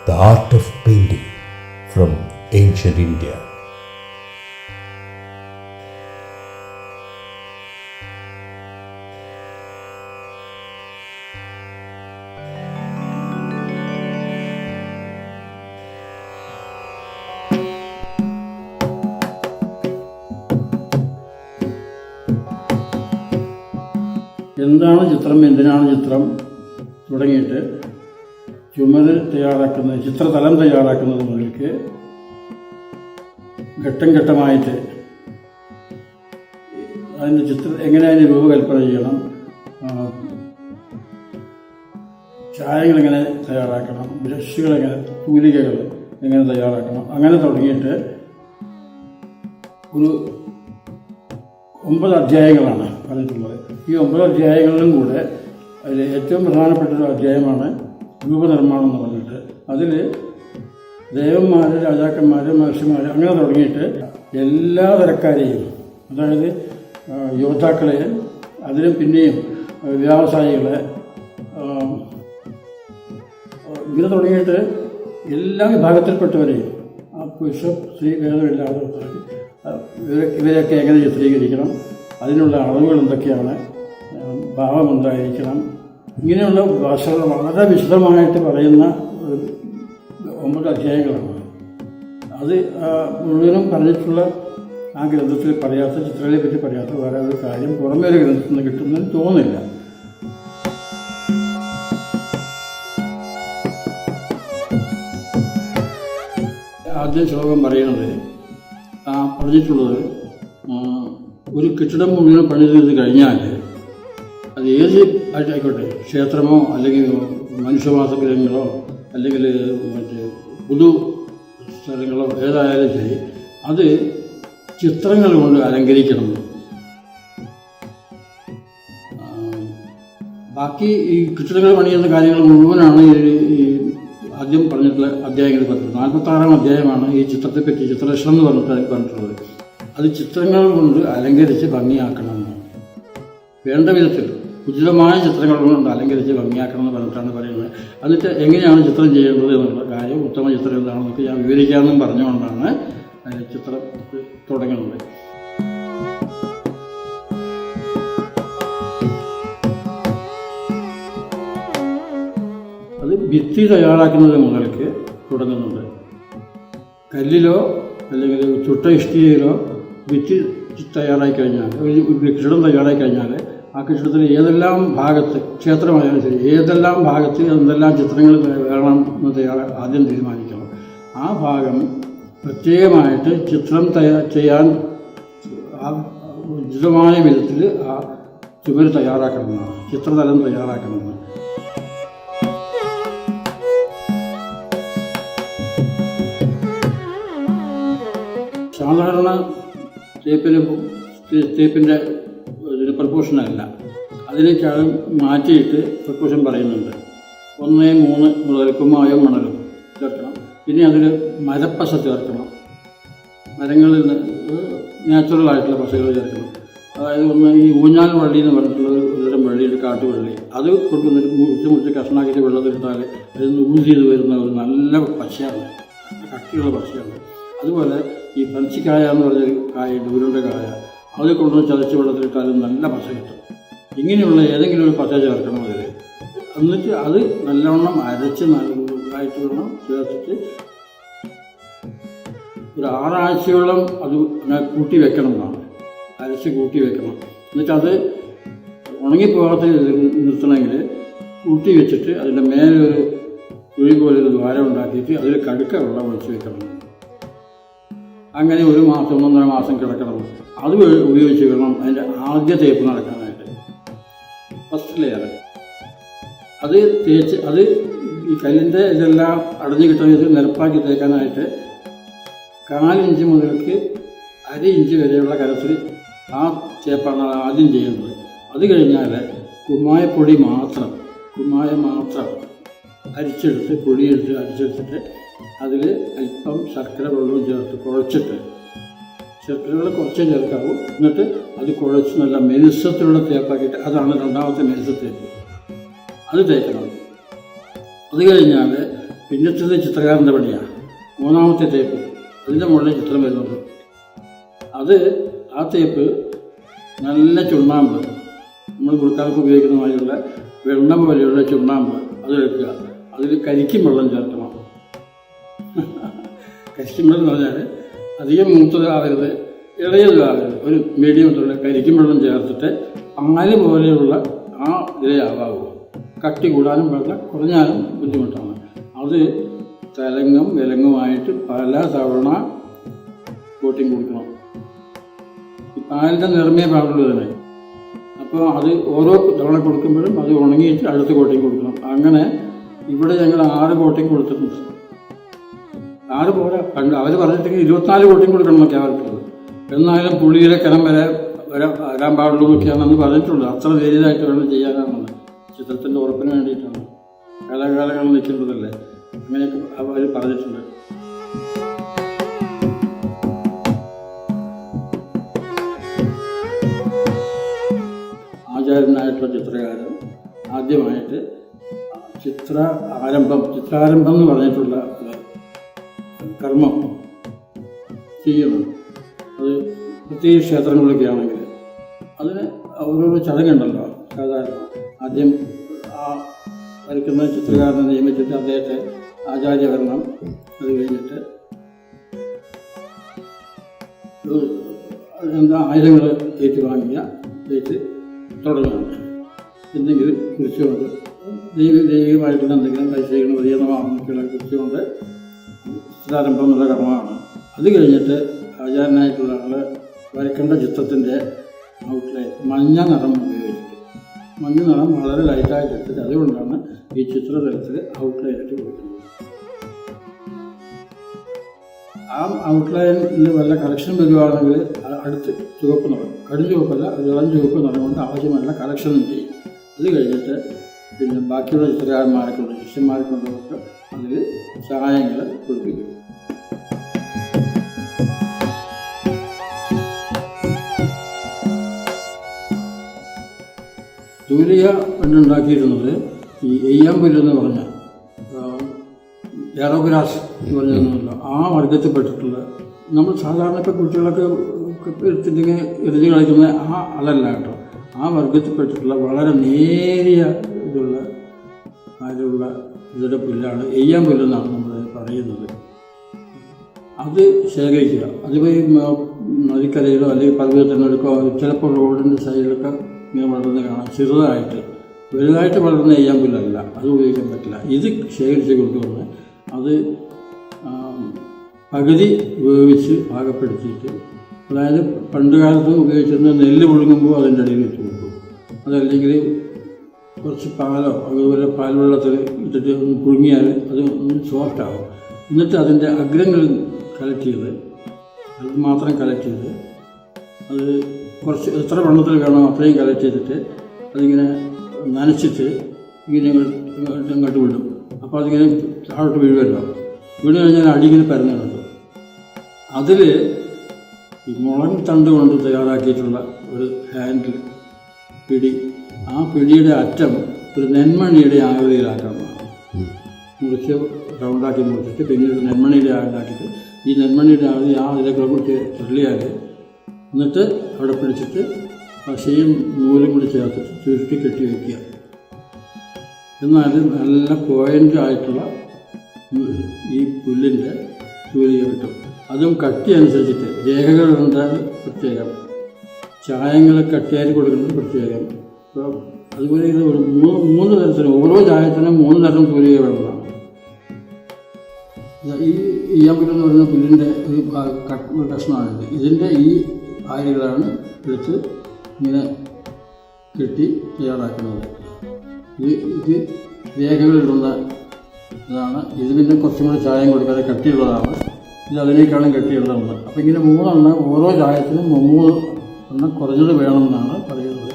The art of painting from ancient India. എന്താണ് ചിത്രം, എന്തിനാണ് ചിത്രം തുടങ്ങിയിട്ട് ചുമര് തയ്യാറാക്കുന്നത്, ചിത്രതലം തയ്യാറാക്കുന്നത് മുതൽക്ക് ഘട്ടം ഘട്ടമായിട്ട് അതിൻ്റെ എങ്ങനെ അതിന് രൂപകൽപ്പന ചെയ്യണം, ചായങ്ങൾ എങ്ങനെ തയ്യാറാക്കണം, ബ്രഷുകൾ എങ്ങനെ, തൂലികകൾ എങ്ങനെ തയ്യാറാക്കണം, അങ്ങനെ തുടങ്ങിയിട്ട് ഒരു 9 അധ്യായങ്ങളാണ് പറഞ്ഞിട്ടുള്ളത്. ഈ 9 അധ്യായങ്ങളിലും കൂടെ അതിൽ ഏറ്റവും പ്രധാനപ്പെട്ട ഒരു അധ്യായമാണ് രൂപനിർമ്മാണം എന്ന് പറഞ്ഞിട്ട്. അതിൽ ദേവന്മാർ, രാജാക്കന്മാർ, മഹർഷിമാർ അങ്ങനെ തുടങ്ങിയിട്ട് എല്ലാ തരക്കാരെയും, അതായത് യോദ്ധാക്കളെ, അതിലും പിന്നെയും വ്യാവസായികളെ, ഇങ്ങനെ തുടങ്ങിയിട്ട് എല്ലാ വിഭാഗത്തിൽപ്പെട്ടവരെയും പുരുഷ സ്ത്രീ ഭേദമില്ലാതെ ഇവരെയൊക്കെ എങ്ങനെ ചിത്രീകരിക്കണം, അതിനുള്ള അളവുകൾ എന്തൊക്കെയാണ്, ഭാവം എന്തായിരിക്കണം, ഇങ്ങനെയുള്ള ഭാഷകൾ വളരെ വിശദമായിട്ട് പറയുന്ന 9 അധ്യായങ്ങളാണ്. അത് മുഴുവനും പറഞ്ഞിട്ടുള്ള ആ ഗ്രന്ഥത്തിൽ പറയാത്ത, ചിത്രങ്ങളെ പറ്റി പറയാത്ത വേറെ ഒരു കാര്യം പുറമേ ഒരു ഗ്രന്ഥത്തിൽ നിന്ന് കിട്ടുമെന്ന് തോന്നുന്നില്ല. ആദ്യ ശ്ലോകം പറയുന്നത് പറഞ്ഞിട്ടുള്ളത്, ഒരു കെട്ടിടം മുഴുവൻ പണി ചെയ്ത് കഴിഞ്ഞാൽ അത് ഏത് ആയിക്കോട്ടെ, ക്ഷേത്രമോ അല്ലെങ്കിൽ മനുഷ്യവാസഗ്രഹങ്ങളോ അല്ലെങ്കിൽ മറ്റ് പൊതു സ്ഥലങ്ങളോ ഏതായാലും ശരി, അത് ചിത്രങ്ങൾ കൊണ്ട് അലങ്കരിക്കണം. ബാക്കി ഈ കെട്ടിടങ്ങൾ പണിയുന്ന കാര്യങ്ങൾ മുഴുവനാണ് ഈ ആദ്യം പറഞ്ഞിട്ടുള്ള അധ്യായങ്ങൾ പറഞ്ഞത്. 46-ാം അധ്യായമാണ് ഈ ചിത്രത്തെപ്പറ്റി, ചിത്രരക്ഷണം എന്ന് പറഞ്ഞിട്ടുള്ളത്. അത് ചിത്രങ്ങൾ കൊണ്ട് അലങ്കരിച്ച് ഭംഗിയാക്കണം, വേണ്ട വിധത്തിൽ ഉചിതമായ ചിത്രങ്ങൾ കൊണ്ട് അലങ്കരിച്ച് ഭംഗിയാക്കണം എന്ന് പറഞ്ഞിട്ടാണ് പറയുന്നത്. എന്നിട്ട് എങ്ങനെയാണ് ചിത്രം ചെയ്യേണ്ടത് എന്നുള്ള കാര്യം, ഉത്തമ ചിത്രം എന്താണെന്നൊക്കെ ഞാൻ വിവരിക്കാമെന്നും പറഞ്ഞുകൊണ്ടാണ് ചിത്രം തുടങ്ങുന്നത്. അത് ഭിത്തി തയ്യാറാക്കുന്നത് മുതൽക്ക് തുടങ്ങുന്നുണ്ട്. കല്ലിലോ അല്ലെങ്കിൽ ചുട്ട ഇഷ്ടികയിലോ ഭിത്തി തയ്യാറായി കഴിഞ്ഞാൽ, ഒരു കെട്ടിടം തയ്യാറായി കഴിഞ്ഞാൽ ആ കെട്ടിടത്തിൽ ഏതെല്ലാം ഭാഗത്ത്, ക്ഷേത്രമായാലും ശരി, ഏതെല്ലാം ഭാഗത്ത് എന്തെല്ലാം ചിത്രങ്ങൾ വേണം എന്ന് ആദ്യം തീരുമാനിക്കണം. ആ ഭാഗം പ്രത്യേകമായിട്ട് ചിത്രം ചെയ്യാൻ ഉചിതമായ വിധത്തിൽ ആ ചുമര് തയ്യാറാക്കണമെന്നാണ്, ചിത്രതലം തയ്യാറാക്കണമെന്ന്. സാധാരണ തേപ്പിൻ്റെ പ്രപ്പോഷനല്ല, അതിനേക്കാളും മാറ്റിയിട്ട് പ്രപ്പോഷൻ പറയുന്നുണ്ട്. 1:3 മുതൽ കുമ്മായവും മണലും ചേർക്കണം. പിന്നെ അതിൽ മരപ്പശ ചേർക്കണം, മരങ്ങളിൽ നിന്ന് നാച്ചുറലായിട്ടുള്ള പശകൾ ചേർക്കണം. അതായത് ഈ ഊഞ്ഞാൽ വള്ളി എന്ന് പറഞ്ഞിട്ടുള്ള ഒരുതരം വള്ളിയുടെ കാട്ടുവള്ളി, അത് കൊണ്ടുവന്നിട്ട് മുറിച്ച് കഷ്ണാക്കിയിട്ട് വെള്ളത്തിലിട്ടാൽ അതിൽ നിന്ന് ഊസ് ചെയ്ത് വരുന്ന ഒരു നല്ല പശയാണ്, കട്ടിയുള്ള പശയാണ്. അതുപോലെ ഈ പനച്ചിക്കായ എന്ന് പറഞ്ഞൊരു കായുണ്ട്, ഉരുണ്ട കായ, അത് കൊണ്ടുവന്ന് ചതച്ച് വെള്ളത്തിലിട്ടാലും നല്ല പശ കിട്ടും. ഇങ്ങനെയുള്ള ഏതെങ്കിലും ഒരു പശ ചേർക്കണം അതിൽ. എന്നിട്ട് അത് നല്ലവണ്ണം അരച്ച് നല്ലതായിട്ട് വേണം ചേർത്തിട്ട് ഒരു 6 ആഴ്ചയോളം അത് കൂട്ടി വെക്കണം എന്നാണ്, അരച്ച് കൂട്ടി വെക്കണം. എന്നിട്ട് അത് ഉണങ്ങിപ്പോകാത്ത നിർത്തണമെങ്കിൽ കൂട്ടി വെച്ചിട്ട് അതിൻ്റെ മേലെ ഒരു കുഴി പോലൊരു ദ്വാരം ഉണ്ടാക്കിയിട്ട് അതിൽ കടുക്ക വെള്ളം ഒഴിച്ച് വെക്കണം. അങ്ങനെ 1 മാസം 1.5 മാസം കിടക്കണം. അത് ഉപയോഗിച്ച് വേണം അതിൻ്റെ ആദ്യ തേപ്പ് നടക്കാനായിട്ട്. ഫസ്റ്റ് ലെയർ അത് തേച്ച് അത് ഈ കല്ലിൻ്റെ ഇതെല്ലാം അടഞ്ഞു കിട്ടുന്ന നിരപ്പാക്കി തേക്കാനായിട്ട് 1/4 ഇഞ്ച് മുതൽക്ക് 1/2 ഇഞ്ച് വരെയുള്ള കരത്തിൽ ആ തേപ്പാണ് ആദ്യം ചെയ്യുന്നത്. അത് കഴിഞ്ഞാൽ കുമ്മായം മാത്രം അരിച്ചെടുത്ത് പൊടിയെടുത്ത് അരിച്ചെടുത്തിട്ട് അതിൽ അല്പം ശർക്കര വെള്ളവും ചേർത്ത് കുഴച്ചിട്ട്, ശർക്കര വെള്ളം കുറച്ചേ ചേർക്കാവൂ, എന്നിട്ട് അത് കുഴച്ച് നല്ല മെലിസത്തിലുള്ള തേപ്പാക്കിയിട്ട് അതാണ് 2ാമത്തെ മെലിസ തേപ്പ്. അത് തേക്കണം. അത് കഴിഞ്ഞാൽ പിന്നത്തത് ചിത്രകാരൻ്റെ പണിയാണ്. 3ാമത്തെ തേപ്പ്, അതിൻ്റെ മുകളിൽ ചിത്രം വരുന്നുണ്ട്. ആ തേപ്പ് നല്ല ചുണ്ണാമ്പ്, നമ്മൾ കുറുക്കാർക്ക് ഉപയോഗിക്കുന്ന മാതിരിയുള്ള വെണ്ണം പോലെയുള്ള ചുണ്ണാമ്പ് അതെടുക്കുക. അതിൽ കരിക്കും വെള്ളം ചേർക്കണം. കരിക്കും വെള്ളം എന്ന് പറഞ്ഞാൽ അധികം മൂത്തതാകരുത്, ഇളയതാകരുത്, ഒരു മീഡിയത്തിലുള്ള കരിക്കും വെള്ളം ചേർത്തിട്ട് പാല് പോലെയുള്ള ആ ഇതിലാവാവൂ. കട്ടി കൂടാനും പാടില്ല, കുറഞ്ഞാലും ബുദ്ധിമുട്ടാണ്. അത് തലങ്ങും വിലങ്ങുമായിട്ട് പല തവണ കോട്ടിങ് കൊടുക്കണം. ഈ പാലിൻ്റെ നിറമേ പാടുള്ളൂ തന്നെ. അപ്പോൾ അത് ഓരോ തവണ കൊടുക്കുമ്പോഴും അത് ഉണങ്ങിയിട്ട് അടുത്ത കോട്ടിങ് കൊടുക്കണം. അങ്ങനെ ഇവിടെ ഞങ്ങൾ 6 കോട്ടിങ് കൊടുത്തിട്ടുണ്ട്. 6 പോരാ, അവർ പറഞ്ഞിട്ടെങ്കിൽ 24 കോട്ടിങ് കൊടുക്കണം എന്നൊക്കെ അവർക്കുള്ളത്. എന്നാലും പുളിയിലെ കനം വരാൻ പാടുള്ളൂ എന്നൊക്കെയാണെന്ന് പറഞ്ഞിട്ടുണ്ട്. അത്ര ധൈര്യമായിട്ട് വേണം ചെയ്യാനാണെന്ന്, ചിത്രത്തിൻ്റെ ഉറപ്പിന് വേണ്ടിയിട്ടാണ്. കാലാകാലങ്ങൾ നിൽക്കേണ്ടതല്ലേ, അങ്ങനെയൊക്കെ അവർ പറഞ്ഞിട്ടുണ്ട്. ആചാര്യനായിട്ടുള്ള ചിത്രകാരൻ ആദ്യമായിട്ട് ചിത്രാരംഭം എന്ന് പറഞ്ഞിട്ടുള്ള കർമ്മം ചെയ്യണം. അത് പ്രത്യേക ക്ഷേത്രങ്ങളിലൊക്കെ ആണെങ്കിൽ അതിന് ഓരോരോ ചടങ്ങുണ്ടല്ലോ. സാധാരണ ആദ്യം ആ വരയ്ക്കുന്ന ചിത്രകാരനെ നിയമിച്ചിട്ട് അദ്ദേഹത്തെ ആചാര്യവരണം, അത് കഴിഞ്ഞിട്ട് ആയുധങ്ങൾ ഏറ്റ് തുടങ്ങുകയാണ്. എന്തെങ്കിലും കുറിച്ചുകൊണ്ട് ദൈവികമായിട്ടുള്ള എന്തെങ്കിലും പൈസകൾ ഉയർന്നമാണെന്നൊക്കെയുള്ള കുറിച്ചുകൊണ്ട് ചിത്രാരംഭം എന്നുള്ള കർമ്മമാണ്. അത് കഴിഞ്ഞിട്ട് ആചാരനായിട്ടുള്ള ആൾ വരയ്ക്കേണ്ട ചിത്രത്തിൻ്റെ ഔട്ട്ലൈൻ മഞ്ഞ നിറം ഉപയോഗിച്ചിട്ട്, മഞ്ഞ നിറം വളരെ ലൈറ്റായിട്ട് എടുത്തിട്ട് അതുകൊണ്ടാണ് ഈ ചിത്രതലത്തിൽ ഔട്ട്ലൈനായിട്ട് കൊടുക്കുന്നത്. ആ ഔട്ട്ലൈനിൽ വല്ല കറക്ഷൻ വരുവാണെങ്കിൽ അടുത്ത് ചുവപ്പ് നിറം, കടും ചുവപ്പല്ല, ഇളം ചുവപ്പ് നിറം കൊണ്ട് ആവശ്യമായ കറക്ഷനും ചെയ്യും. അത് കഴിഞ്ഞിട്ട് പിന്നെ ബാക്കിയുള്ള ചിത്രകാരന്മാരെ കൊണ്ട് ശിഷ്യന്മാരെ കൊണ്ടൊക്കെ അതിൽ സഹായങ്ങൾ കൊടുപ്പിക്കും. തൂലിക പണ്ടുണ്ടാക്കിയിരുന്നത് ഈ എയ്യാമ്പുല്ലെന്ന് പറഞ്ഞ എറോഗ്രാസ് എന്ന് പറഞ്ഞിരുന്നല്ലോ, ആ വർഗത്തിൽപ്പെട്ടിട്ടുള്ള, നമ്മൾ സാധാരണ ഇപ്പോൾ കുട്ടികളൊക്കെ എടുത്തിട്ടിങ്ങനെ എറിഞ്ഞ് കളിക്കുന്ന അതല്ല കേട്ടോ, ആ വർഗത്തിൽപ്പെട്ടിട്ടുള്ള വളരെ നേരിയ അതിലുള്ള ഇതിൻ്റെ പുല്ലാണ് എയ്യാമ്പുല്ലെന്നാണ് നമ്മൾ പറയുന്നത്. അത് ശേഖരിക്കുക. അതിപ്പോൾ ഈ നദിക്കരയിലോ അല്ലെങ്കിൽ പർവ്വതത്തിനടുക്കോ ചിലപ്പോൾ റോഡിൻ്റെ സൈഡിലൊക്കെ ഇങ്ങനെ വളർന്ന് കാണാം. ചെറുതായിട്ട് വലുതായിട്ട് വളർന്ന എയ്യാമ്പുല്ലല്ല, അത് ഉപയോഗിക്കാൻ പറ്റില്ല. ഇത് ശേഖരിച്ച് കൊണ്ടുവന്ന് അത് പകുതി ഉപയോഗിച്ച് പാകപ്പെടുത്തിയിട്ട്, അതായത് പണ്ട് കാലത്ത് ഉപയോഗിച്ചിരുന്ന നെല്ല് പുഴുങ്ങുമ്പോൾ അതിൻ്റെ അടിയിൽ വെച്ച് കൊടുക്കും. അതല്ലെങ്കിൽ കുറച്ച് പാലോ അതുപോലെ പാൽവെള്ളത്തിൽ ഇട്ടിട്ട് ഒന്ന് പുഴുങ്ങിയാൽ അത് ഒന്ന് സോഫ്റ്റാകും. എന്നിട്ട് അതിൻ്റെ അഗ്രങ്ങൾ കളക്ട് ചെയ്ത്, അത് മാത്രം കളക്ട് ചെയ്ത്, അത് കുറച്ച് എത്ര വെള്ളത്തിൽ വേണോ അത്രയും കളക്ട് ചെയ്തിട്ട് അതിങ്ങനെ നനച്ചിട്ട് ഇങ്ങനെ ഇങ്ങോട്ട് വിടും. അപ്പോൾ അതിങ്ങനെ താഴോട്ട് വീഴുമല്ലോ. വീണ് കഴിഞ്ഞാൽ അടി ഇങ്ങനെ പരന്നു കിടക്കും. അതിൽ ഈ മുളൻ തണ്ട് കൊണ്ട് തയ്യാറാക്കിയിട്ടുള്ള ഒരു ഹാൻഡിൽ പിടി, ആ പിടിയുടെ അറ്റം ഒരു നെന്മണിയുടെ ആകൃതിയിലാക്കണം. മുറിച്ച് റൗണ്ടാക്കി മുറിച്ചിട്ട് പിന്നീട് നെന്മണിയുടെ ആകൃതിയാക്കിയിട്ട് ഈ നെന്മണിയുടെ ആകൃതി ആ ഇതിലൊക്കെ കുറിച്ച് ചുരുളിയാൽ, എന്നിട്ട് അവിടെ പിടിച്ചിട്ട് പശയും നൂലും കൂടി ചേർത്തിട്ട് ചുരുട്ടി കെട്ടി വയ്ക്കുക. എന്നാൽ നല്ല പോയിൻ്റ് ആയിട്ടുള്ള ഈ പുല്ലിൻ്റെ തൂലിക കിട്ടും. അതും കട്ടി അനുസരിച്ചിട്ട് രേഖകളുണ്ട് പ്രത്യേകം, ചായങ്ങൾ കട്ടിയായിട്ട് കൊടുക്കുന്നത് പ്രത്യേകം. ഇപ്പോൾ അതുപോലെ ഇത് ഒരു മൂന്ന് തരത്തിന് ഓരോ ചായത്തിനും 3 തരം തൂലിക വേണ്ടതാണ്. ഈ ഈയാമ്പുല്ല് എന്ന് പറയുന്ന പുല്ലിൻ്റെ ഒരു കഷ്ണമാണിത്. ഇതിൻ്റെ ഈ ആര്യകളാണ് എടുത്ത് ഇങ്ങനെ കെട്ടി തയ്യാറാക്കുന്നത്. ഇത് രേഖകളിടുന്ന ഇതാണ്. ഇത് പിന്നെ കുറച്ചും കൂടി ചായം കൊടുക്കാതെ കട്ടിയുള്ളതാണ്. ഇത് അതിനേക്കാളും കട്ടിയുള്ളതാണ്. അപ്പോൾ ഇങ്ങനെ 3 എണ്ണം ഓരോ ചായത്തിനും 3 എണ്ണം കുറഞ്ഞത് വേണമെന്നാണ് പറയുന്നത്.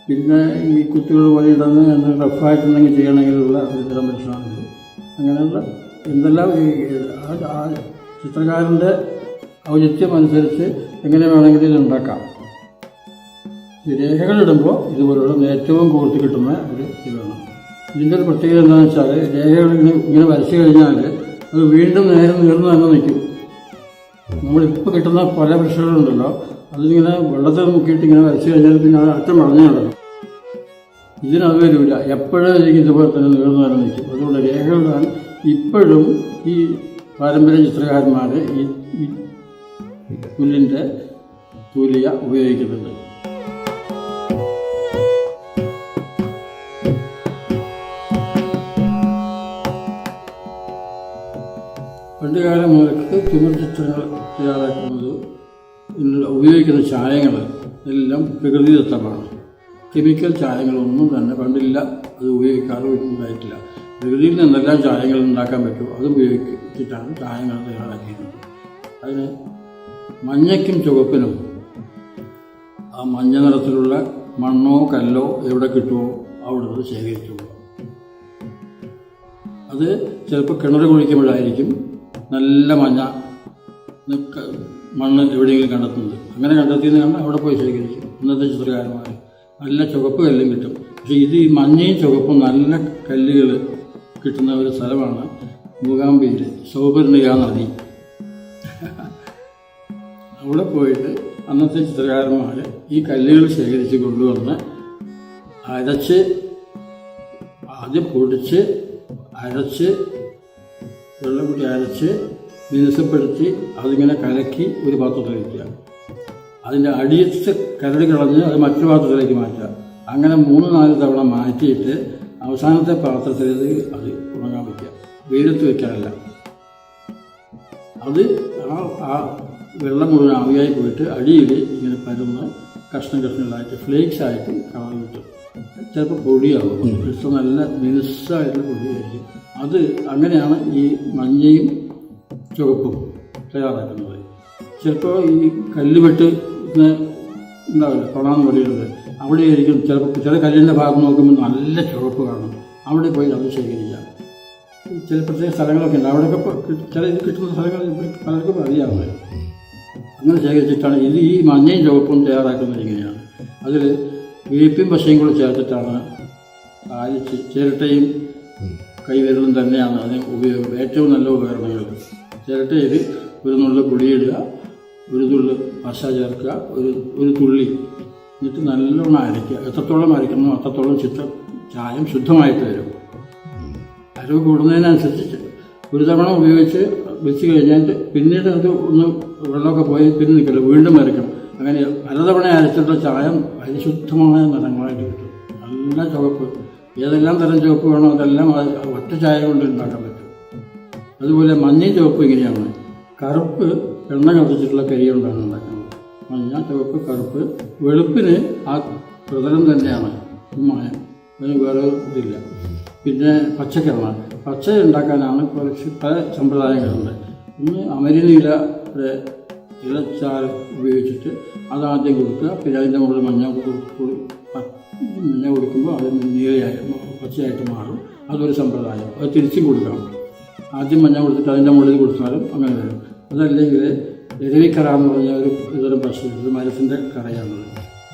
പിന്നെ ഈ കുത്തികൾ പോലെ ഇടുന്ന റഫായിട്ടുണ്ടെങ്കിൽ ചെയ്യണമെങ്കിലുള്ള ഒരു തരം പ്രശ്നമാണിത്. അങ്ങനെയുള്ള എന്തെല്ലാം ആ ചിത്രകാരൻ്റെ ഔചിത്യം അനുസരിച്ച് എങ്ങനെ വേണമെങ്കിലും ഇത് ഉണ്ടാക്കാം. ഈ രേഖകളിടുമ്പോൾ ഇതുപോലുള്ള ഏറ്റവും കൂടുതൽ കിട്ടുന്ന ഒരു ഇത് വേണം. ഇതിൻ്റെ ഒരു പ്രത്യേകത എന്താണെന്ന് വെച്ചാൽ രേഖകൾ ഇങ്ങനെ വരച്ചു കഴിഞ്ഞാൽ അത് വീണ്ടും നേരെ നീർന്നു തന്നെ നിൽക്കും. നമ്മളിപ്പോൾ കിട്ടുന്ന പല ബ്രഷുകളുണ്ടല്ലോ, അതിലിങ്ങനെ വെള്ളത്തിൽ മുക്കിയിട്ട് ഇങ്ങനെ വരച്ചു കഴിഞ്ഞാൽ പിന്നെ അത് അറ്റം വളഞ്ഞുണ്ടല്ലോ. ഇതിനത് വരില്ല, എപ്പോഴും എനിക്ക് ഇതുപോലെ തന്നെ നീർന്നു തന്നെ നിൽക്കും. അതുകൊണ്ട് രേഖകളാണ് ഇപ്പോഴും ഈ പാരമ്പര്യ ചിത്രകാരന്മാർ ഈ പുല്ലിൻ്റെ തൂലിക ഉപയോഗിക്കുന്നുണ്ട്. പണ്ടുകാലം മുതൽക്ക് ചുമർ ചിത്രങ്ങൾ തയ്യാറാക്കുന്നത് ഉപയോഗിക്കുന്ന ചായങ്ങൾ എല്ലാം പ്രകൃതിദത്തമാണ്. കെമിക്കൽ ചായങ്ങളൊന്നും തന്നെ പണ്ടില്ല, അത് ഉപയോഗിക്കാതെ ഉണ്ടായിട്ടില്ല. പ്രകൃതിയിൽ നിന്നെല്ലാം ചായങ്ങൾ ഉണ്ടാക്കാൻ പറ്റും, അത് ഉപയോഗിച്ചിട്ടാണ് ചായങ്ങൾ തയ്യാറാക്കിയിരുന്നത്. അതിന് മഞ്ഞയ്ക്കും ചുവപ്പിനും ആ മഞ്ഞ നിറത്തിലുള്ള മണ്ണോ കല്ലോ എവിടെ കിട്ടുമോ അവിടെ നിന്ന് ശേഖരിച്ചു. അത് ചിലപ്പോൾ കിണർ കുഴിക്കുമ്പോഴായിരിക്കും നല്ല മഞ്ഞ മണ്ണ് എവിടെയെങ്കിലും കണ്ടെത്തുന്നത്. അങ്ങനെ കണ്ടെത്തിയെന്ന് കണ്ടാൽ അവിടെ പോയി ശേഖരിക്കും. ഇന്നത്തെ ചിത്രകാരന്മാർ നല്ല ചുവപ്പ് കല്ലും കിട്ടും. പക്ഷേ ഇത് ഈ മഞ്ഞയും ചുവപ്പും നല്ല കല്ലുകൾ കിട്ടുന്ന ഒരു സ്ഥലമാണ് മൂകാംബിയിൽ സൗപർണിക നദി. അവിടെ പോയിട്ട് അന്നത്തെ ചിത്രകാരന്മാർ ഈ കല്ലുകൾ ശേഖരിച്ച് കൊണ്ടുവന്ന് അരച്ച്, ആദ്യം പൊടിച്ച് അരച്ച് വെള്ളം കൂടി അരച്ച് മിനുസപ്പെടുത്തി അതിങ്ങനെ കലക്കി ഒരു പാത്രത്തിൽ വയ്ക്കുക. അതിൻ്റെ അടിയത്തെ കരട് കളഞ്ഞ് അത് മറ്റു പാത്രത്തിലേക്ക് മാറ്റുക. അങ്ങനെ 3-4 തവണ മാറ്റിയിട്ട് അവസാനത്തെ പാത്രത്തിൽ അത് ഉണങ്ങാൻ വയ്ക്കുക. വെയിലത്ത് വയ്ക്കാനല്ല. അത് ആ വെള്ളം മുഴുവൻ ആവിയായി പോയിട്ട് അടിയിൽ ഇങ്ങനെ പരന്ന് കഷ്ണങ്ങളായിട്ട് ഫ്ലേക്സ് ആയിട്ട് കളർ കിട്ടും. ചിലപ്പോൾ പൊടിയാകും, ഇഷ്ടം നല്ല മിനുസായിട്ടുള്ള പൊടിയായിരിക്കും. അത് അങ്ങനെയാണ് ഈ മഞ്ഞയും ചുവപ്പും തയ്യാറാക്കുന്നത്. ചിലപ്പോൾ ഈ കല്ലുവെട്ട് ഉണ്ടാവില്ല, കൊണാന്ന് പറയുന്നത്, അവിടെയായിരിക്കും ചിലപ്പോൾ ചില കല്ലിൻ്റെ ഭാഗം നോക്കുമ്പോൾ നല്ല ചുവപ്പ് കാണും. അവിടെ പോയി അത് ശേഖരിക്കാം. ചില പ്രത്യേക സ്ഥലങ്ങളൊക്കെ ഉണ്ട്, അവിടെയൊക്കെ ചില ഇത് കിട്ടുന്ന സ്ഥലങ്ങൾ പലർക്കും അറിയാവുന്നത്. അങ്ങനെ ശേഖരിച്ചിട്ടാണ് ഇത് ഈ മഞ്ഞയും ചുവപ്പും തയ്യാറാക്കുന്നത്. ഇങ്ങനെയാണ്. അതിൽ വേപ്പിൻ പശയും കൂടെ ചേർത്തിട്ടാണ് ചിരട്ടയും കൈവിരലും തന്നെയാണ് അതിന് ഉപയോഗം. ഏറ്റവും നല്ല ഉപകരണങ്ങൾ. ചിരട്ടയിൽ ഒരു നുള്ളു പുളിയിടുക, ഒരു തുള്ളി പശ ചേർക്കുക, ഒരു തുള്ളി, എന്നിട്ട് നല്ലോണം അരയ്ക്കുക. എത്രത്തോളം അരയ്ക്കുന്നോ അത്രത്തോളം ചായം ശുദ്ധമായിട്ട് വരും. അരവ് കൂടുന്നതിനനുസരിച്ച് ഒരു തവണ ഉപയോഗിച്ച് വെച്ച് കഴിഞ്ഞാൽ പിന്നീട് അത് ഒന്ന് വെള്ളമൊക്കെ പോയി പിന്നെ നിൽക്കില്ല, വീണ്ടും അരയ്ക്കണം. അങ്ങനെ പലതവണ അരച്ചിട്ടുള്ള ചായം പരിശുദ്ധമായ നിറങ്ങളായിട്ട് കിട്ടും. നല്ല ചുവപ്പ്, ഏതെല്ലാം തരം ചുവപ്പ് വേണോ അതെല്ലാം ഒറ്റ ചായ കൊണ്ട് ഉണ്ടാക്കാൻ പറ്റും. അതുപോലെ മഞ്ഞയും ചുവപ്പ് ഇങ്ങനെയാണ്. കറുപ്പ് എണ്ണ കത്തിച്ചിട്ടുള്ള കരി കൊണ്ടാണ് ഉണ്ടാക്കുന്നത്. മഞ്ഞ, ചുവപ്പ്, കറുപ്പ്. വെളുപ്പിന് ആ പ്രതലം തന്നെയാണ് മായം, അതിന് വേറെ ഇതില്ല. പിന്നെ പച്ചക്കറിന, പച്ച ഉണ്ടാക്കാനാണ് കുറച്ച് പല സമ്പ്രദായങ്ങളുണ്ട്. ഒന്ന് അമരിനീലയുടെ ഇലച്ചാറ് ഉപയോഗിച്ചിട്ട് അതാദ്യം കൊടുക്കുക, പിന്നെ അതിൻ്റെ മുകളിൽ മഞ്ഞ കൊടുക്കുമ്പോൾ അത് നീലയായി പച്ചയായിട്ട് മാറും. അതൊരു സമ്പ്രദായം. അത് തിരിച്ചും കൊടുക്കണം. ആദ്യം മഞ്ഞ കൊടുത്തിട്ട് അതിൻ്റെ മുകളിൽ കൊടുത്താലും അങ്ങനെ വരും. അതല്ലെങ്കിൽ എരവിക്കറ എന്ന് പറഞ്ഞ ഒരു ഇതരം പശുണ്ട്, മരത്തിൻ്റെ കറയാണത്.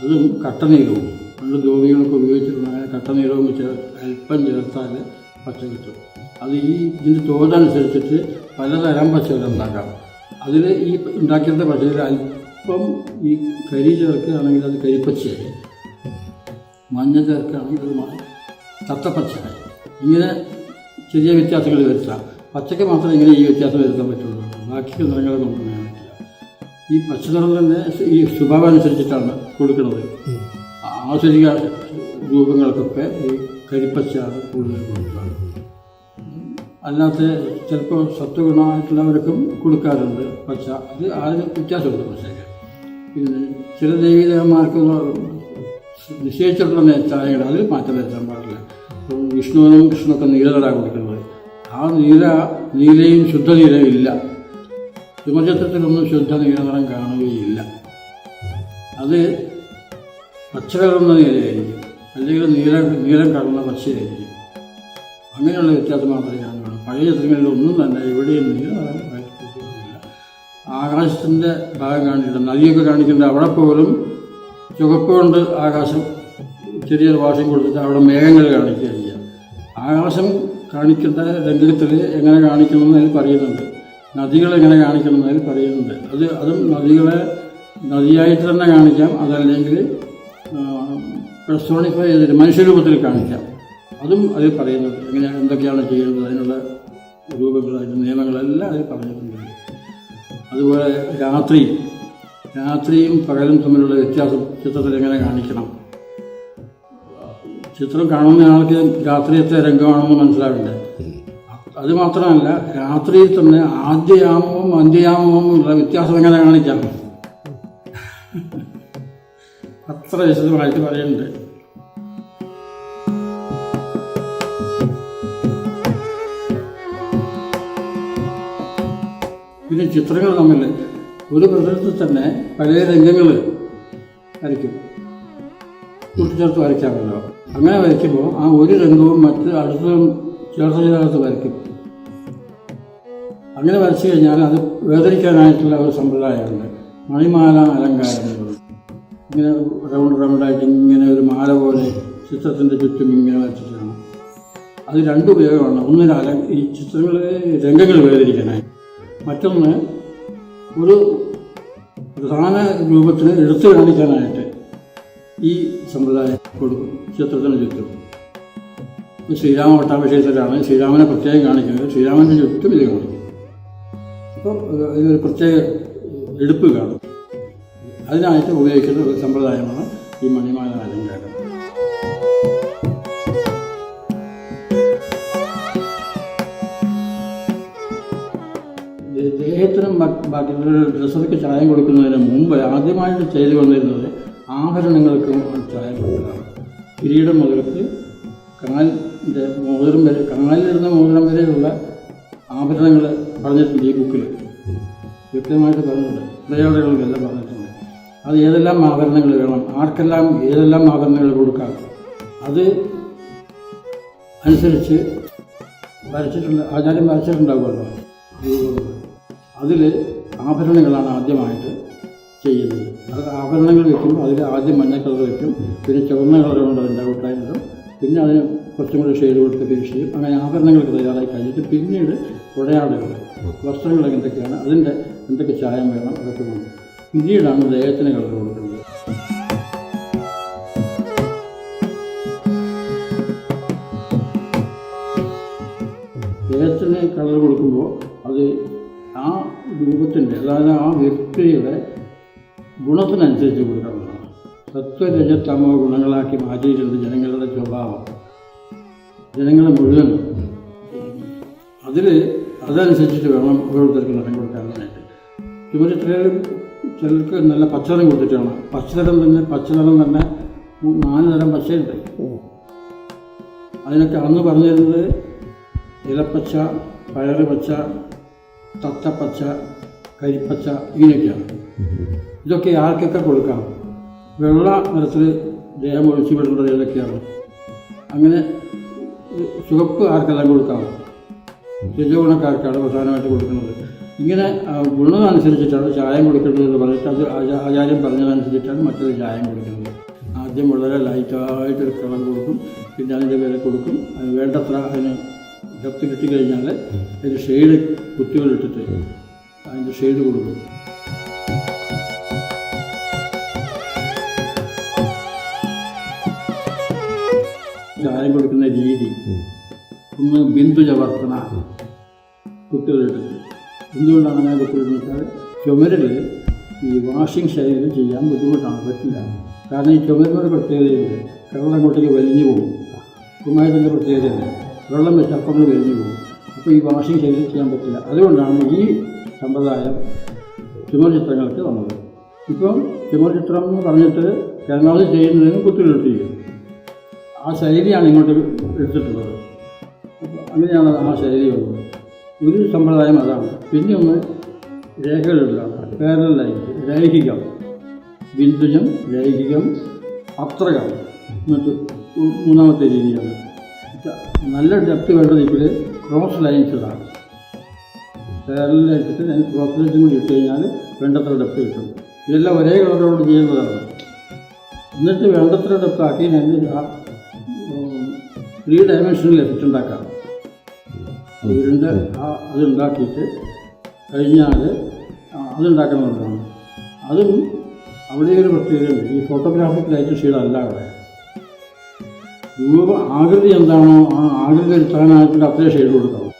അതും കട്ടനീരവും പണ്ട് ദ്രോവികളൊക്കെ ഉപയോഗിച്ചിരുന്ന കട്ടനീരവും വെച്ച് അല്പം ചേർത്താൽ പച്ച കിട്ടും. അത് ഇതിൻ്റെ തോതനുസരിച്ചിട്ട് പലതരം പച്ചകൾ ഉണ്ടാക്കാം. അതിൽ ഈ ഉണ്ടാക്കിയ പച്ചയിൽ അല്പം ഈ കരി ചേർക്കുകയാണെങ്കിൽ അത് കരിപ്പച്ചയായി, മഞ്ഞ ചേർക്കുകയാണെങ്കിൽ അത് തത്തപ്പച്ചയായി. ഇങ്ങനെ ചെറിയ വ്യത്യാസങ്ങൾ വരുത്താം. പച്ചയ്ക്ക് മാത്രമേ ഇങ്ങനെ ഈ വ്യത്യാസം വരുത്താൻ പറ്റുള്ളൂ, ബാക്കി നിറങ്ങളെ കൊണ്ടുവരാൻ പറ്റില്ല. ഈ പച്ചനിറം തന്നെ ഈ സ്വഭാവം അനുസരിച്ചിട്ടാണ് കൊടുക്കുന്നത്. ആധുനിക രൂപങ്ങൾക്കൊക്കെ ഈ കരിപ്പച്ചയാണ് കൂടുതൽ കൊടുക്കുക. അല്ലാത്ത ചിലപ്പോൾ സത്വഗുണമായിട്ടുള്ളവർക്കും കൊടുക്കാറുണ്ട് പച്ച. അത് അതിന് വ്യത്യാസമുണ്ട് പച്ചയ്ക്ക്. പിന്നെ ചില ദേവീദേവന്മാർക്ക് നിശ്ചയിച്ചിട്ടുള്ള ചായകൾ അതിൽ മാറ്റം വരുത്താൻ പാടില്ല. ഇപ്പം വിഷ്ണുവിനും കൃഷ്ണനൊക്കെ നീലനിറ കൊടുക്കുന്നത്. ആ നീലയും ശുദ്ധനീലയും ഇല്ല. ശുഭചിത്രത്തിലൊന്നും ശുദ്ധ നീലനിറം കാണുകയില്ല. അത് പച്ച കലർന്ന നീലയായിരിക്കും, അല്ലെങ്കിൽ നീലം കലർന്ന പച്ചയായിരിക്കും. അങ്ങനെയുള്ള വ്യത്യാസം മാത്രമേ കാണുകയുള്ളൂ. പഴയ ചിത്രങ്ങളിലൊന്നും തന്നെ എവിടെയും നീലനിറം കാണിക്കുന്നില്ല. ആകാശത്തിൻ്റെ ഭാഗം കാണിക്കില്ല. നദിയൊക്കെ കാണിക്കേണ്ട അവിടെ പോലും ചുവപ്പ് കൊണ്ട് ആകാശം ചെറിയൊരു വാഷം കൊടുത്തിട്ട് അവിടെ മേഘങ്ങൾ കാണിക്കുകയാണ് ചെയ്യുക. ആകാശം കാണിക്കേണ്ട രംഗത്തിൽ എങ്ങനെ കാണിക്കണമെന്ന് അതിൽ പറയുന്നുണ്ട്. നദികളെങ്ങനെ കാണിക്കണമെന്ന് അതിൽ പറയുന്നുണ്ട്. അതും നദികളെ നദിയായിട്ട് തന്നെ കാണിക്കാം, അതല്ലെങ്കിൽ പെർസോണിഫൈ ചെയ്തിട്ട് മനുഷ്യരൂപത്തിൽ കാണിക്കാം. അതും അതിൽ പറയുന്നുണ്ട്. എന്തൊക്കെയാണ് ചെയ്യുന്നത്, അതിനുള്ള രൂപങ്ങൾ, അതിൻ്റെ നിയമങ്ങളെല്ലാം അതിൽ പറഞ്ഞിട്ടുണ്ട്. അതുപോലെ രാത്രിയും പകലും തമ്മിലുള്ള വ്യത്യാസം ചിത്രത്തിൽ എങ്ങനെ കാണിക്കണം. ചിത്രം കാണുന്ന ആൾക്ക് രാത്രിയത്തെ രംഗമാണെന്ന് മനസ്സിലാവില്ല. അത് മാത്രമല്ല, രാത്രിയിൽ തന്നെ ആദ്യയാമവും അന്ത്യയാമവും ഉള്ള വ്യത്യാസം എങ്ങനെ കാണിക്കാം, അത്ര വിശദമായിട്ട് പറയുന്നുണ്ട്. പിന്നെ ചിത്രങ്ങൾ തമ്മിൽ ഒരു പ്രതലത്തിൽ തന്നെ പല രംഗങ്ങൾ വരയ്ക്കും, കൂട്ടിച്ചേർത്ത് വരയ്ക്കാമല്ലോ. അങ്ങനെ വരയ്ക്കുമ്പോൾ ആ ഒരു രംഗവും അടുത്തതും ചേർത്ത് വരയ്ക്കും. അങ്ങനെ വരച്ചു കഴിഞ്ഞാൽ അത് വേദനിക്കാനായിട്ടുള്ള ഒരു സമ്പ്രദായമുണ്ട്. മണിമാല അലങ്കാരങ്ങൾ, ഇങ്ങനെ റൗണ്ടായിട്ട് ഇങ്ങനെ ഒരു മാല പോലെ ചിത്രത്തിൻ്റെ ചുറ്റും ഇങ്ങനെ വരച്ചിട്ടാണ്. അത് രണ്ട് ഉപയോഗമാണ്. ഒന്ന് ഈ ചിത്രങ്ങളിലെ രംഗങ്ങൾ വേദനിക്കാനായി, മറ്റൊന്ന് ഒരു പ്രധാന രൂപത്തിന് എടുത്തു കാണിക്കാനായിട്ട് ഈ സമ്പ്രദായം കൊടുക്കും ചിത്രത്തിന് ചുറ്റും. ശ്രീരാമ പട്ടാഭിഷേകത്തിലാണ് ശ്രീരാമനെ പ്രത്യേകം കാണിക്കുന്നത്. ശ്രീരാമൻ്റെ ചുറ്റും ഇത് കാണിക്കും. അപ്പോൾ ഇതൊരു പ്രത്യേക എടുപ്പ് കാണും. അതിനായിട്ട് ഉപയോഗിക്കുന്ന ഒരു സമ്പ്രദായമാണ് ഈ മണിമാല അലങ്കാരം. ദേഹത്തിനും ബാക്കി ഡ്രസ്സൊക്കെ ചായം കൊടുക്കുന്നതിന് മുമ്പ് ആദ്യമായിട്ട് ചെയ്തു വന്നിരുന്നത് ആഭരണങ്ങൾക്കും ചായം കൊടുക്കുന്നതാണ്. കിരീടം മുതൽക്ക് കാലിൻ്റെ മോതിരം വരെ, കാലിലിടുന്ന മോതിരം വരെയുള്ള ആഭരണങ്ങൾ പറഞ്ഞിട്ടുണ്ട് ഈ ബുക്കിൽ, വ്യക്തമായിട്ട് പറഞ്ഞിട്ടുണ്ട്. ഇടയാളുകൾക്കെല്ലാം പറഞ്ഞിട്ടുണ്ട്. അത് ഏതെല്ലാം ആഭരണങ്ങൾ വേണം, ആർക്കെല്ലാം ഏതെല്ലാം ആഭരണങ്ങൾ കൊടുക്കാം, അത് അനുസരിച്ച് ആചാര്യം വരച്ചിട്ടുണ്ടാകുമല്ലോ. അതിൽ ആഭരണങ്ങളാണ് ആദ്യമായിട്ട് ചെയ്യുന്നത്. അത് ആഭരണങ്ങൾ വയ്ക്കുമ്പോൾ അതിൽ ആദ്യം മഞ്ഞ കളർ വയ്ക്കും, പിന്നെ ചുവന്ന കളർ കൊണ്ട് അതിൻ്റെ ഔട്ടായിട്ട്, പിന്നെ അതിന് കുറച്ചും കൂടി ഷെയ്ഡ് കൊടുത്ത് ഫിനിഷ് ചെയ്യും. അങ്ങനെ ആഭരണങ്ങൾക്ക് തയ്യാറായി കഴിഞ്ഞിട്ട് പിന്നീട് ഉടയാടുകൾ, വസ്ത്രങ്ങൾ എന്തൊക്കെയാണ്, അതിൻ്റെ എന്തൊക്കെ ചായം വേണം, അതൊക്കെ വേണം. പിന്നീടാണ് ദേഹത്തിന് കളർ കൊടുക്കുന്നത്. ദേഹത്തിന് കളർ കൊടുക്കുമ്പോൾ അത് ആ രൂപത്തിൻ്റെ, അതായത് ആ വ്യക്തിയുടെ ഗുണത്തിനനുസരിച്ച് കൊടുക്കാവുന്നതാണ്. സത്വരജതമോ ഗുണങ്ങളാക്കി മാറ്റിയിട്ടുണ്ട് ജനങ്ങളുടെ സ്വഭാവം, ജനങ്ങളെ മുഴുവൻ. അതനുസരിച്ചിട്ട് വേണം ഓരോരുത്തർക്ക് നിറം കൊടുക്കാനായിട്ട്. ചിലർക്ക് നല്ല പച്ചനിറം കൊടുത്തിട്ടാണ്. പച്ചനിറം തന്നെ 4 തരം പച്ചയുണ്ട്. അതിനൊക്കെ അന്ന് പറഞ്ഞിരുന്നത് ഇലപ്പച്ച, പയറ് പച്ച, തത്തപ്പച്ച, കരിപ്പച്ച, ഇങ്ങനെയൊക്കെയാണ്. ഇതൊക്കെ ആർക്കൊക്കെ കൊടുക്കാം. വെള്ള നിറത്തിൽ ദേഹം ഒഴിച്ചു വിടേണ്ടത് ഏതൊക്കെയാണ്. അങ്ങനെ ചുവപ്പ് ആർക്കെല്ലാം കൊടുക്കാം, രജോഗുണക്കാർക്കാണ് പ്രധാനമായിട്ട് കൊടുക്കുന്നത്. ഇങ്ങനെ ഗുണം അനുസരിച്ചിട്ടാണ് ചായം കൊടുക്കേണ്ടതെന്ന് പറഞ്ഞിട്ട് അത് ആചാര്യം പറഞ്ഞതനുസരിച്ചിട്ടാണ് മറ്റൊരു ചായം കൊടുക്കുന്നത്. ആദ്യം വളരെ ലൈറ്റായിട്ടൊരു കളർ കൊടുക്കും, പിന്നെ അതിൻ്റെ വില കൊടുക്കും. അതിന് വേണ്ടത്ര അതിന് ഡെപ്ത് കിട്ടിക്കഴിഞ്ഞാൽ അതിൻ്റെ ഷെയ്ഡ് കുത്തികളിട്ടിട്ട് അതിൻ്റെ ഷെയ്ഡ് കൊടുക്കും. ചായം കൊടുക്കുന്ന രീതി ഒന്ന് ബിന്ദുജവർത്തന കുത്തികളിട്ടിട്ട്. എന്തുകൊണ്ടാണ് അങ്ങനെ കുത്തിയിട്ടെന്ന് വെച്ചാൽ ചുമരിൽ ഈ വാഷിംഗ് ശൈലിയിൽ ചെയ്യാൻ ബുദ്ധിമുട്ടാണ്, പറ്റില്ല. കാരണം ഈ ചുമരിനൊരു പ്രത്യേകതയുണ്ട്. വെള്ളം അങ്ങോട്ടേക്ക് വലിഞ്ഞു പോകും. കുമ്മായത്തിൻ്റെ പ്രത്യേകതയാണ്, വെള്ളം വെച്ച് അപ്പം വലിഞ്ഞു പോകും. അപ്പോൾ ഈ വാഷിംഗ് ചെയ്യാൻ പറ്റില്ല. അതുകൊണ്ടാണ് ഈ സമ്പ്രദായം ചുമർ ചിത്രങ്ങൾക്ക് വന്നത്. ഇപ്പം ചുമർ ചിത്രം എന്ന് പറഞ്ഞിട്ട് എറണാകുളം ചെയ്യുന്നതിന് കുത്തിലെടുത്തിരിക്കും. ആ ശൈലിയാണ് ഇങ്ങോട്ട് എടുത്തിട്ടുള്ളത്. അങ്ങനെയാണ് ആ ശൈലി വന്നത്. ഒരു സമ്പ്രദായം അതാണ്. പിന്നെ ഒന്ന് രേഖകളിലാണ്, പാരലൽ ലൈൻസ്, രൈഹികം, ബിന്ദുജം, രൈഹികം, അത്രകം എന്നിട്ട് മൂന്നാമത്തെ രീതിയാണ്. നല്ല ഡെപ്ത് വേണ്ടത് ഇപ്പോൾ ക്രോസ് ലൈൻസിലാണ്. പാരലൽ ലൈൻസിട്ട് ഞാൻ ക്രോസ് ലൈൻസും കൂടി ഇട്ട് കഴിഞ്ഞാൽ വേണ്ടത്ര ഡെപ്ത് കിട്ടും. ഇതെല്ലാം ഒരേ കളറോട് ചെയ്യുന്നതാണ്. എന്നിട്ട് വേണ്ടത്ര ഡെപ്ത് ആക്കി ഞാൻ 3 ഡയമെൻഷനിൽ എഫക്റ്റ് ഉണ്ടാക്കാം. ഉരുണ്ട് അതുണ്ടാക്കിയിട്ട് കഴിഞ്ഞാൽ അതുണ്ടാക്കണമെന്നാണ്. അതും അവിടെ ഒരു പ്രത്യേകതയുണ്ട്. ഈ ഫോട്ടോഗ്രാഫിക് ലൈറ്റ് ഷെയ്ഡല്ല അവിടെ. ആകൃതി എന്താണോ ആ ആകൃതി വരുത്താനായിട്ട് അത്രയും ഷെയ്ഡ് കൊടുക്കണം.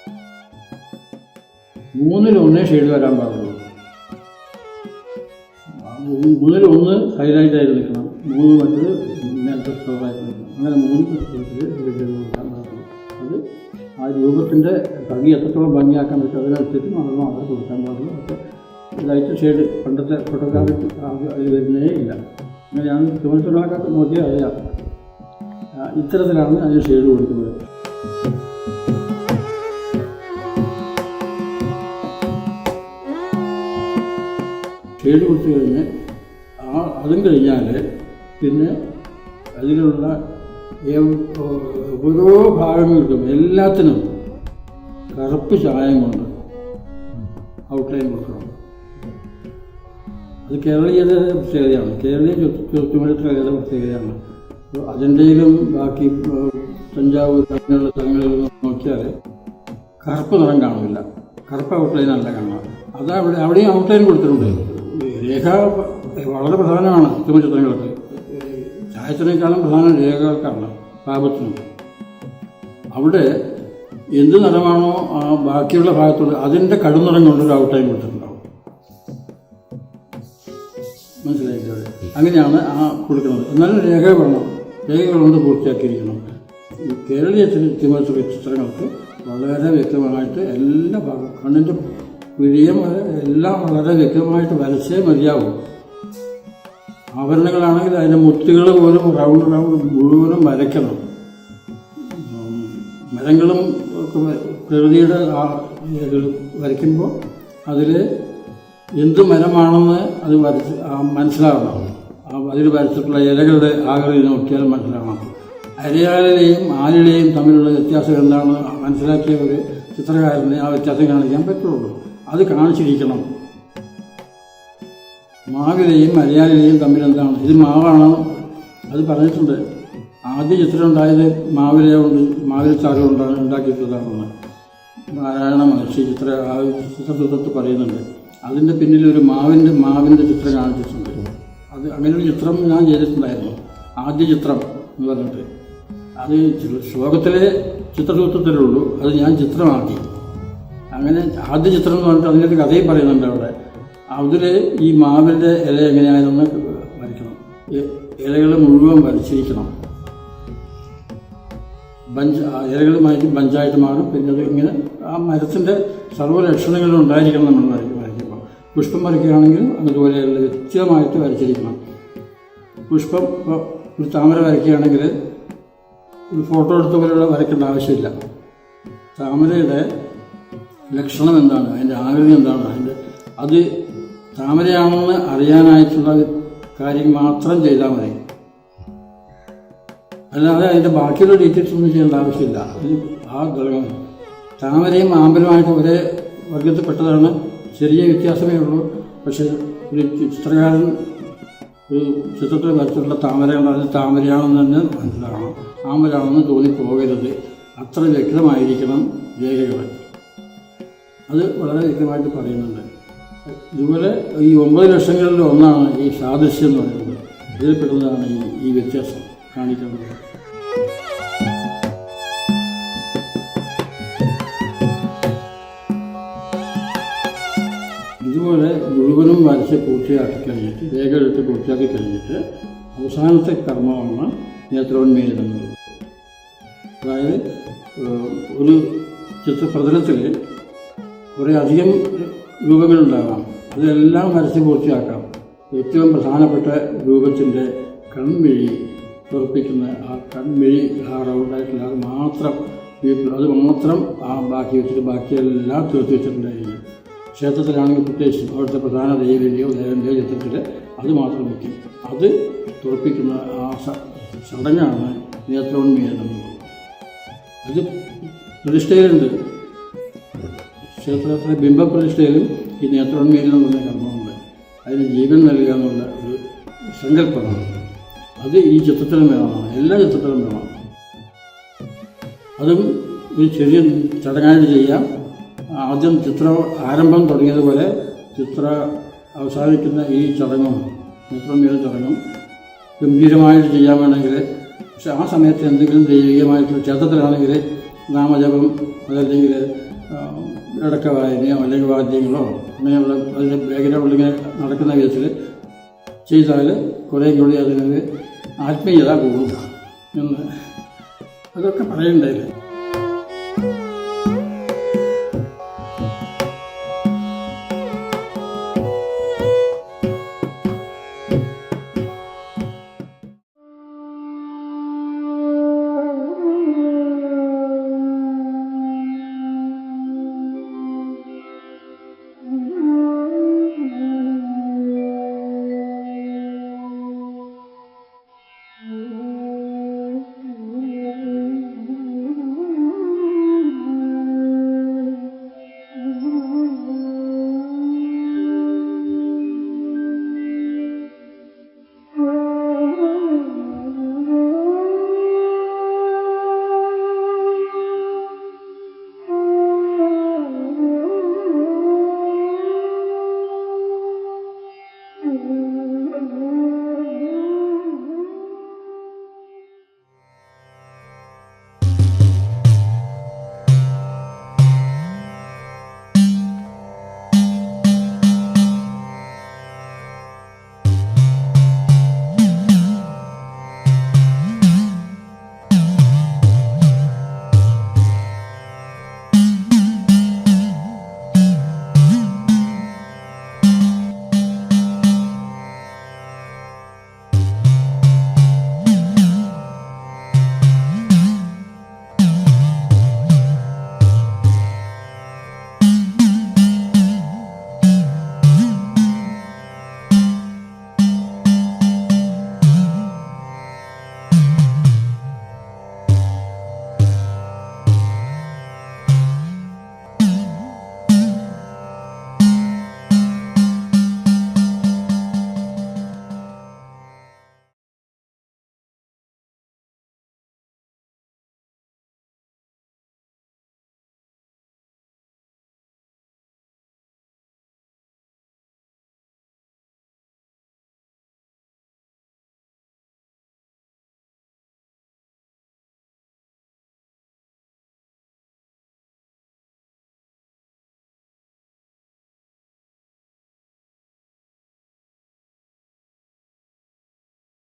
3-1 ഷെയ്ഡ് വരാൻ പാടുള്ളൂ. 3-1 ഹൈലൈറ്റ് ആയിട്ട് നിൽക്കണം, 3 മറ്റത് നേരത്തെ സ്റ്റോറായിട്ട് നിൽക്കണം. അങ്ങനെ 3 കൊടുക്കാൻ പാടുള്ളൂ. അത് ആ രൂപത്തിൻ്റെ ഭംഗി എത്രത്തോളം ഭംഗിയാക്കാൻ പറ്റും അതിനനുസരിച്ച് നടന്നു അവിടെ കൊടുക്കാൻ പാടുള്ളൂ. അപ്പോൾ ലൈറ്റ് ഷെയ്ഡ് പണ്ടത്തെ ഫോട്ടോഗ്രാഫി അതിൽ വരുന്നേ ഇല്ല. അങ്ങനെയാണ് ചുമച്ചുണ്ടാക്കാത്ത നോക്കിയാൽ അറിയാം. ഇത്തരത്തിലാണ് അതിന് ഷെയ്ഡ് കൊടുക്കുന്നത്. ഷെയ്ഡ് കൊടുത്തു കഴിഞ്ഞ് അതും കഴിഞ്ഞാൽ പിന്നെ അതിലുള്ള ഓരോ ഭാഗങ്ങൾക്കും എല്ലാത്തിനും കറുപ്പ് ചായം കൊണ്ട് ഔട്ട്ലൈൻ കൊടുക്കണം. അത് കേരളീയത പ്രത്യേകതയാണ്, കേരളീയ ചുറ്റുമലത്തിലുള്ള പ്രത്യേകതയാണ്. അതിൻ്റെയിലും ബാക്കി തഞ്ചാവൂർ അങ്ങനെയുള്ള സ്ഥലങ്ങളിലും നോക്കിയാൽ കറുപ്പ് നിറം കാണില്ല, കറുപ്പ് ഔട്ട്ലൈനല്ല കാണാം. അവിടെയും ഔട്ട്ലൈൻ കൊടുത്തിട്ടുണ്ട്. രേഖ വളരെ പ്രധാനമാണ് ചുമചിത്രങ്ങൾക്ക്. ചായത്തിനേക്കാളും പ്രധാനം രേഖകൾക്കാണ്, പാപത്തിനും. അവിടെ എന്ത് നിറമാണോ ആ ബാക്കിയുള്ള ഭാഗത്തുള്ള അതിൻ്റെ കടുനിറം കൊണ്ടൊരു ഔട്ട്ലൈൻ കൊടുത്തിട്ടുണ്ടാവും. മനസ്സിലായില്ലേ? അങ്ങനെയാണ് ആ കൊടുക്കുന്നത്. എന്നാലും രേഖ വേണം, രേഖകൾ കൊണ്ട് പൂർത്തിയാക്കിയിരിക്കണം. ഈ കേരളീയ ചിത്രങ്ങൾക്ക് വളരെ വ്യക്തമായിട്ട് എല്ലാ ഭാഗം കണ്ണിൻ്റെ പിഴിയം എല്ലാം വളരെ വ്യക്തമായിട്ട് വരച്ചേ മതിയാവും. ആഭരണങ്ങളാണെങ്കിൽ അതിൻ്റെ മുത്തുകൾ പോലും റൗണ്ട് മുഴുവനും വരയ്ക്കണം. മരങ്ങളും പ്രകൃതിയുടെ വരയ്ക്കുമ്പോൾ അതിൽ എന്ത് മരമാണെന്ന് അത് മനസ്സിലാവണം. അതിൽ വരച്ചിട്ടുള്ള ഇലകളുടെ ആകൃതി നോക്കിയാൽ മനസ്സിലാവണം. അരയാലിലെയും ആലിലെയും തമ്മിലുള്ള വ്യത്യാസം എന്താണെന്ന് മനസ്സിലാക്കിയ ഒരു ചിത്രകാരനെ ആ വ്യത്യാസം കാണിക്കാൻ പറ്റുള്ളൂ. അത് കാണിച്ചിരിക്കണം. മാവിലെയും അരയാലിലെയും തമ്മിൽ എന്താണ്, ഇത് മാവാണ്, അത് പറഞ്ഞിട്ടുണ്ട്. ആദ്യ ചിത്രം ഉണ്ടായത് മാവിലെ ചാറ് കൊണ്ടാണ് ഉണ്ടാക്കിയിട്ടുള്ളതാണെന്ന് നാരായണ മഹർഷി ചിത്രത്തിൽ പറയുന്നുണ്ട്. അതിൻ്റെ പിന്നിൽ ഒരു മാവിൻ്റെ ചിത്രം കാണിച്ചിട്ടുണ്ട്. അത് അങ്ങനെ ഒരു ചിത്രം ഞാൻ ചെയ്തിട്ടുണ്ടായിരുന്നു, ആദ്യ ചിത്രം എന്ന് പറഞ്ഞിട്ട്. അത് ശ്ലോകത്തിലെ ചിത്രസൂത്രത്തിലുള്ളൂ, അത് ഞാൻ ചിത്രമാക്കി. അങ്ങനെ ആദ്യ ചിത്രം എന്ന് പറഞ്ഞിട്ട് അതിൻ്റെ കഥയും പറയുന്നുണ്ട് അവിടെ. അതിൽ ഈ മാവിൻ്റെ ഇല എങ്ങനെയാണെന്ന് വരയ്ക്കണം, ഇലകൾ മുഴുവൻ വരച്ചിരിക്കണം. ഇലകളുമായിട്ട് ബഞ്ചായിട്ട് മാറും. പിന്നെ അത് ഇങ്ങനെ ആ മരത്തിൻ്റെ സർവ്വലക്ഷണങ്ങളും ഉണ്ടായിരിക്കണം നമ്മൾ വരയ്ക്കുമ്പോൾ. പുഷ്പം വരയ്ക്കുകയാണെങ്കിൽ അതുപോലെയുള്ള വ്യക്തമായിട്ട് വരച്ചിരിക്കണം. പുഷ്പം ഇപ്പോൾ ഒരു താമര വരയ്ക്കുകയാണെങ്കിൽ ഒരു ഫോട്ടോ എടുത്ത പോലെയുള്ള വരയ്ക്കേണ്ട ആവശ്യമില്ല. താമരയുടെ ലക്ഷണം എന്താണ്, അതിൻ്റെ ആകൃതി എന്താണ്, അത് താമരയാണെന്ന് അറിയാനായിട്ടുള്ള കാര്യം മാത്രം ചെയ്താൽ മതി. അല്ലാതെ അതിൻ്റെ ബാക്കിയുള്ള ഡീറ്റെയിൽസ് ഒന്നും ചെയ്യേണ്ട ആവശ്യമില്ല. ആ ഘടകം താമരയും ആമ്പലുമായിട്ട് ഒരേ വർഗത്തിൽപ്പെട്ടതാണ്, ചെറിയ വ്യത്യാസമേ ഉള്ളൂ. പക്ഷേ ഒരു ചിത്രകാരൻ ഒരു ചിത്രത്തിൽ വരച്ചിട്ടുള്ള താമരയാണ്, അത് താമരയാണെന്ന് തന്നെ മനസ്സിലാകണം, ആമ്പലാണെന്ന് തോന്നിപ്പോകരുത്. അത്ര വ്യക്തമായിരിക്കണം രേഖകൾ. അത് വളരെ വ്യക്തമായിട്ട് പറയുന്നുണ്ട്. ഇതുപോലെ ഈ 9 ലക്ഷങ്ങളിൽ ഒന്നാണ് ഈ സാദൃശ്യം എന്ന് പറയുന്നത്. ഇതിൽ പെടുന്നതാണ് ഈ വ്യത്യാസം കാണിക്കുന്നത്. ഇതുപോലെ മുഴുവനും വരച്ച് പൂർത്തിയാക്കി കഴിഞ്ഞിട്ട്, രേഖയെടുത്ത് പൂർത്തിയാക്കി കഴിഞ്ഞിട്ട് അവസാനത്തെ കർമ്മമാണ് നേത്രോന്മീലനം എന്നുള്ളത്. അതായത് ഒരു ചിത്രപ്രതലത്തിൽ കുറേ അധികം രൂപങ്ങളുണ്ടാകാം, അതെല്ലാം വരച്ച് പൂർത്തിയാക്കാം. ഏറ്റവും പ്രധാനപ്പെട്ട രൂപത്തിൻ്റെ കൺമിഴി തുറപ്പിക്കുന്ന ആ കൺമിഴി റൗണ്ടായിട്ടുള്ള അത് മാത്രം ബാക്കി വെച്ചിട്ട് ബാക്കിയെല്ലാം തീർത്ത് വെച്ചിട്ടുണ്ടായിരിക്കും. ക്ഷേത്രത്തിലാണെങ്കിൽ പ്രത്യേകിച്ചും അവിടുത്തെ പ്രധാന ദേവിൻ്റെയോ ദേവൻ്റെയോ ചിത്രത്തിൽ അത് മാത്രം വയ്ക്കും. അത് തുറപ്പിക്കുന്ന ആ ചടങ്ങാണ് നേത്രോന്മീലനം. അത് പ്രതിഷ്ഠയിലുണ്ട്. ക്ഷേത്രത്തിലെ ബിംബപ്രതിഷ്ഠയിലും ഈ നേത്രോന്മീലനം എന്ന് പറഞ്ഞ കർമ്മമുണ്ട്. അതിന് ജീവൻ നൽകുക എന്നുള്ള ഒരു സങ്കല്പമാണ്. അത് ഈ ചിത്രത്തിലും വേണമാണ്, എല്ലാ ചിത്രത്തിലും വേണം. അതും ഒരു ചെറിയ ചടങ്ങായിട്ട് ചെയ്യാം. ആദ്യം ചിത്ര ആരംഭം തുടങ്ങിയതുപോലെ ചിത്ര അവസാനിക്കുന്ന ഈ ചടങ്ങും നേത്രോന്മീലന ചടങ്ങും ഗംഭീരമായിട്ട് ചെയ്യാൻ വേണമെങ്കിൽ, പക്ഷെ ആ സമയത്ത് എന്തെങ്കിലും ദൈവികമായിട്ടുള്ള ക്ഷേത്രത്തിലാണെങ്കിൽ നാമജപം അതല്ലെങ്കിൽ ഇടക്ക വായനയോ അല്ലെങ്കിൽ വാദ്യങ്ങളോ അങ്ങനെയുള്ള അതിൻ്റെ ബാക്ക്ഗ്രൗണ്ടിൽ ഇങ്ങനെ നടക്കുന്ന വിധത്തിൽ ചെയ്താൽ കുറേ കൂടി അതിനൊരു ആത്മീയത കൂടും എന്ന് അതൊക്കെ പറയണ്ടായില്ല.